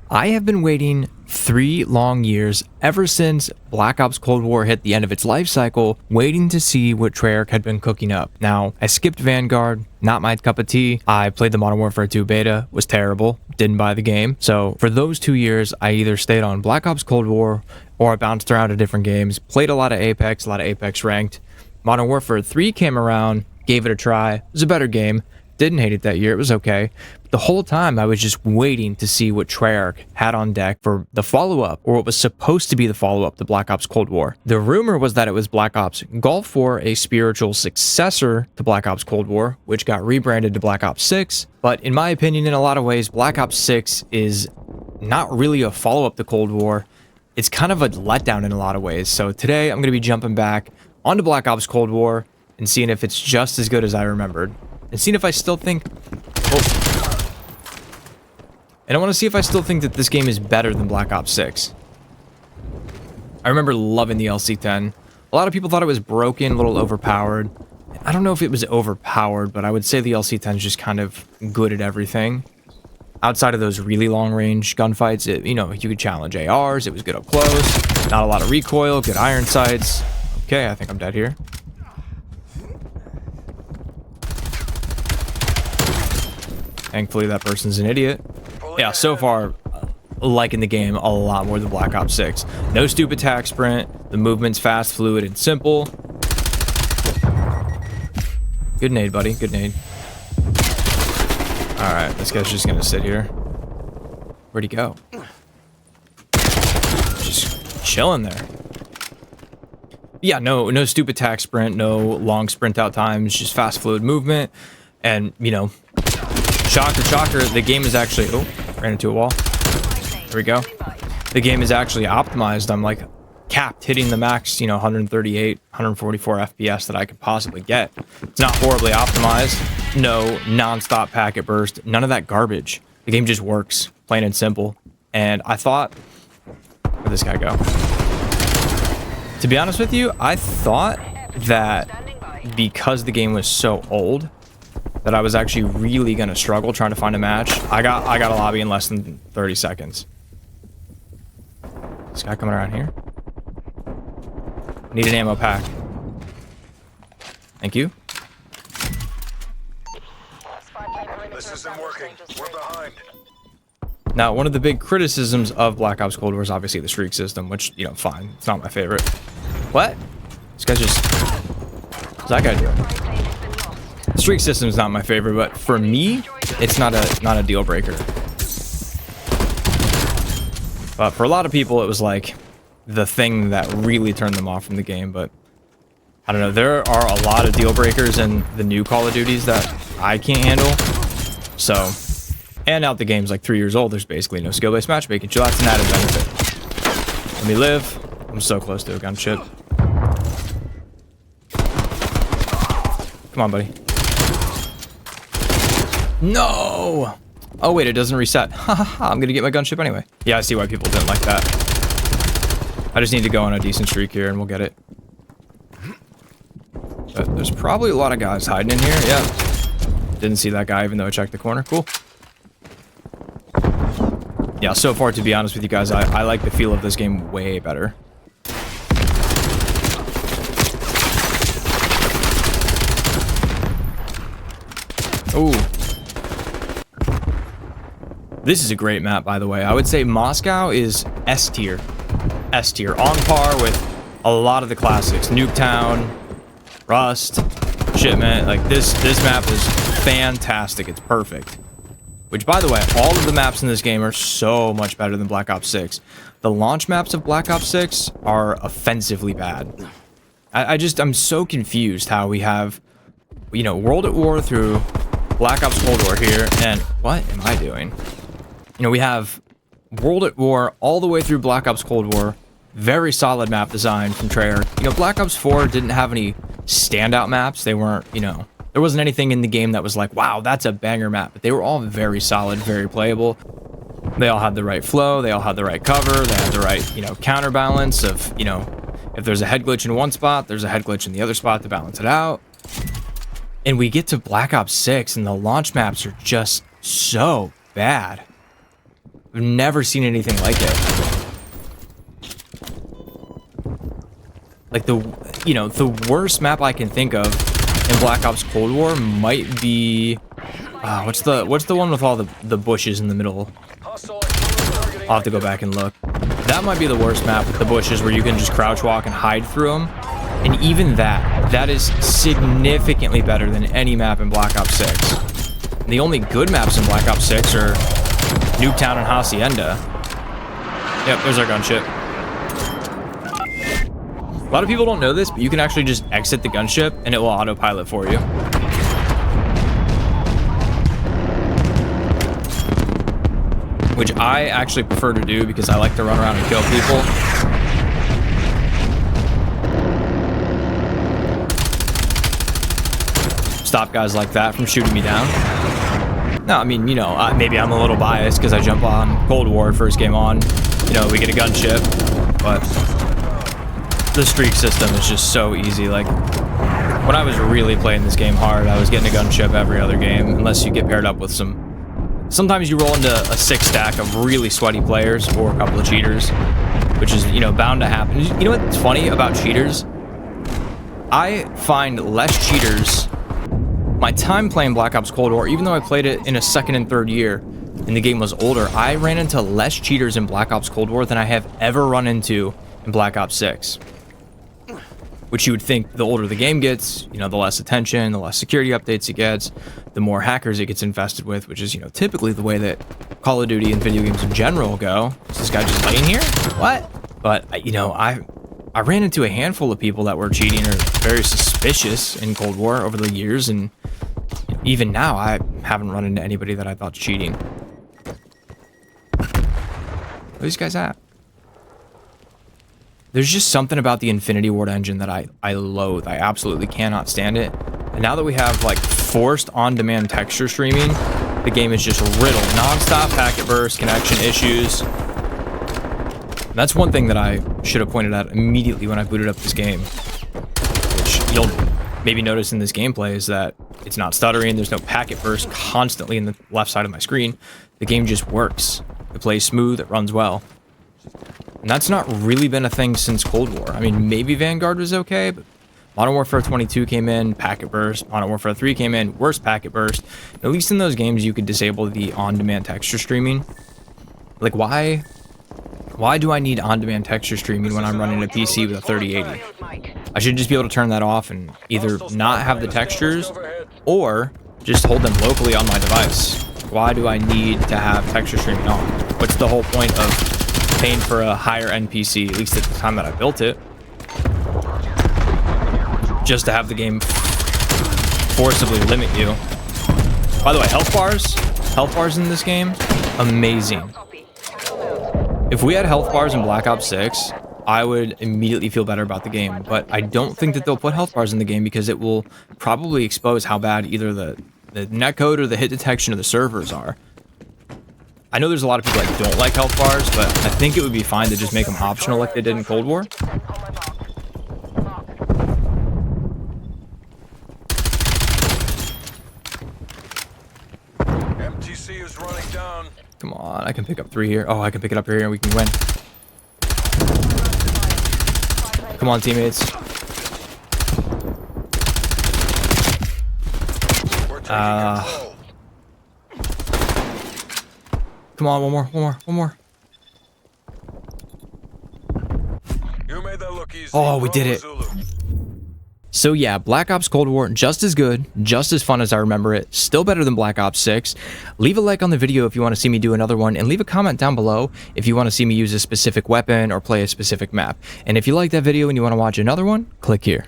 I have been waiting 3 long years ever since Black Ops Cold War hit the end of its life cycle, waiting to see what Treyarch had been cooking up. Now, I skipped Vanguard, not my cup of tea. I played the Modern Warfare 2 beta, was terrible, didn't buy the game. So for those 2 years, I either stayed on Black Ops Cold War or I bounced around to different games, played a lot of Apex ranked. Modern Warfare 3 came around, gave it a try. It was a better game. Didn't hate it that year. It was okay. But the whole time I was just waiting to see what Treyarch had on deck for the follow-up, or what was supposed to be the follow-up to Black Ops Cold War. The rumor was that it was Black Ops Gulf War, a spiritual successor to Black Ops Cold War, which got rebranded to Black Ops 6. But in my opinion, in a lot of ways, Black Ops 6 is not really a follow-up to Cold War. It's kind of a letdown in a lot of ways. So today I'm going to be jumping back onto Black Ops Cold War and seeing if it's just as good as I remembered. And seeing if I still think... Oh. And I want to see if I still think that this game is better than Black Ops 6. I remember loving the LC-10. A lot of people thought it was broken, a little overpowered. I don't know if it was overpowered, but I would say the LC-10 is just kind of good at everything. Outside of those really long-range gunfights, you could challenge ARs, it was good up close, not a lot of recoil, good iron sights. Okay, I think I'm dead here. Thankfully, that person's an idiot. Yeah, so far, liking the game a lot more than Black Ops 6. No stupid attack sprint. The movement's fast, fluid, and simple. Good nade, buddy. Good nade. Alright, this guy's just gonna sit here. Where'd he go? Just chilling there. Yeah, no stupid attack sprint, no long sprint out times, just fast, fluid movement. And, shocker, the game is actually... Oh, ran into a wall. There we go. The game is actually optimized. I'm like capped, hitting the max, 138, 144 FPS that I could possibly get. It's not horribly optimized. No non-stop packet burst. None of that garbage. The game just works, plain and simple. And I thought... Where'd this guy go? To be honest with you, I thought that because the game was so old, that I was actually really gonna struggle trying to find a match. I got a lobby in less than 30 seconds. This guy coming around here. Need an ammo pack. Thank you. This isn't working. We're behind. Now, one of the big criticisms of Black Ops Cold War is obviously the streak system, which, fine. It's not my favorite. What? This guy's just... What's that guy doing? The streak system is not my favorite, but for me, it's not a deal breaker. But for a lot of people, it was like the thing that really turned them off from the game. But I don't know. There are a lot of deal breakers in the new Call of Duties that I can't handle. So, and now the game's like 3 years old. There's basically no skill-based matchmaking. So that's an added benefit. Let me live. I'm so close to a gunship. Come on, buddy. No! Oh, wait, it doesn't reset. Haha, I'm gonna get my gunship anyway. Yeah, I see why people didn't like that. I just need to go on a decent streak here and we'll get it. But there's probably a lot of guys hiding in here. Yeah. Didn't see that guy even though I checked the corner. Cool. Yeah, so far, to be honest with you guys, I like the feel of this game way better. Ooh. This is a great map, by the way. I would say Moscow is S tier. S tier. On par with a lot of the classics. Nuketown, Rust, Shipment. Like, this map is fantastic. It's perfect. Which, by the way, all of the maps in this game are so much better than Black Ops 6. The launch maps of Black Ops 6 are offensively bad. I'm so confused how we have, World at War through Black Ops Cold War here, and what am I doing? We have World at War all the way through Black Ops Cold War. Very solid map design from Treyarch. Black Ops 4 didn't have any standout maps. They weren't, there wasn't anything in the game that was like, wow, that's a banger map. But they were all very solid, very playable. They all had the right flow. They all had the right cover. They had the right, counterbalance of, if there's a head glitch in one spot, there's a head glitch in the other spot to balance it out. And we get to Black Ops 6 and the launch maps are just so bad. I've never seen anything like it. Like the worst map I can think of in Black Ops Cold War might be what's the one with all the bushes in the middle? I'll have to go back and look. That might be the worst map with the bushes where you can just crouch walk and hide through them. And even that is significantly better than any map in Black Ops 6. And the only good maps in Black Ops 6 are Nuketown and Hacienda. Yep, there's our gunship. A lot of people don't know this, but you can actually just exit the gunship and it will autopilot for you. Which I actually prefer to do because I like to run around and kill people. Stop guys like that from shooting me down. No, I mean, you know, maybe I'm a little biased because I jump on Cold War first game on. You know, we get a gunship, but the streak system is just so easy. Like, when I was really playing this game hard, I was getting a gunship every other game, unless you get paired up with some... Sometimes you roll into a 6-stack of really sweaty players or a couple of cheaters, which is, you know, bound to happen. You know what's funny about cheaters? I find less cheaters... My time playing Black Ops Cold War, even though I played it in a second and third year, and the game was older, I ran into less cheaters in Black Ops Cold War than I have ever run into in Black Ops 6. Which you would think the older the game gets, you know, the less attention, the less security updates it gets, the more hackers it gets infested with, which is, you know, typically the way that Call of Duty and video games in general go. Is this guy just laying here? What? But, you know, I ran into a handful of people that were cheating or very suspicious in Cold War over the years, and even now I haven't run into anybody that I thought's cheating. Where are these guys at? There's just something about the Infinity Ward engine that I loathe. I absolutely cannot stand it. And now that we have like forced on-demand texture streaming, the game is just riddled. Non-stop packet burst, connection issues. And that's one thing that I should have pointed out immediately when I booted up this game. Which you'll maybe notice in this gameplay is that it's not stuttering. There's no packet burst constantly in the left side of my screen. The game just works. It plays smooth. It runs well. And that's not really been a thing since Cold War. I mean, maybe Vanguard was okay, but Modern Warfare 22 came in, packet burst. Modern Warfare 3 came in, worse packet burst. At least in those games, you could disable the on-demand texture streaming. Like, why do I need on-demand texture streaming when I'm running a PC with a 3080? I should just be able to turn that off and either not have the textures or just hold them locally on my device. Why do I need to have texture streaming on? What's the whole point of paying for a higher end PC, at least at the time that I built it, just to have the game forcibly limit you? By the way, health bars in this game, amazing. If we had health bars in Black Ops 6, I would immediately feel better about the game, but I don't think that they'll put health bars in the game because it will probably expose how bad either the netcode or the hit detection of the servers are. I know there's a lot of people that don't like health bars, but I think it would be fine to just make them optional like they did in Cold War. MTC is running down. Come on, I can pick up 3 here. Oh, I can pick it up here and we can win. Come on, teammates. Come on, one more. You made that look easy. Oh, we did it. So yeah, Black Ops Cold War, just as good, just as fun as I remember it, still better than Black Ops 6. Leave a like on the video if you want to see me do another one, and leave a comment down below if you want to see me use a specific weapon or play a specific map. And if you like that video and you want to watch another one, click here.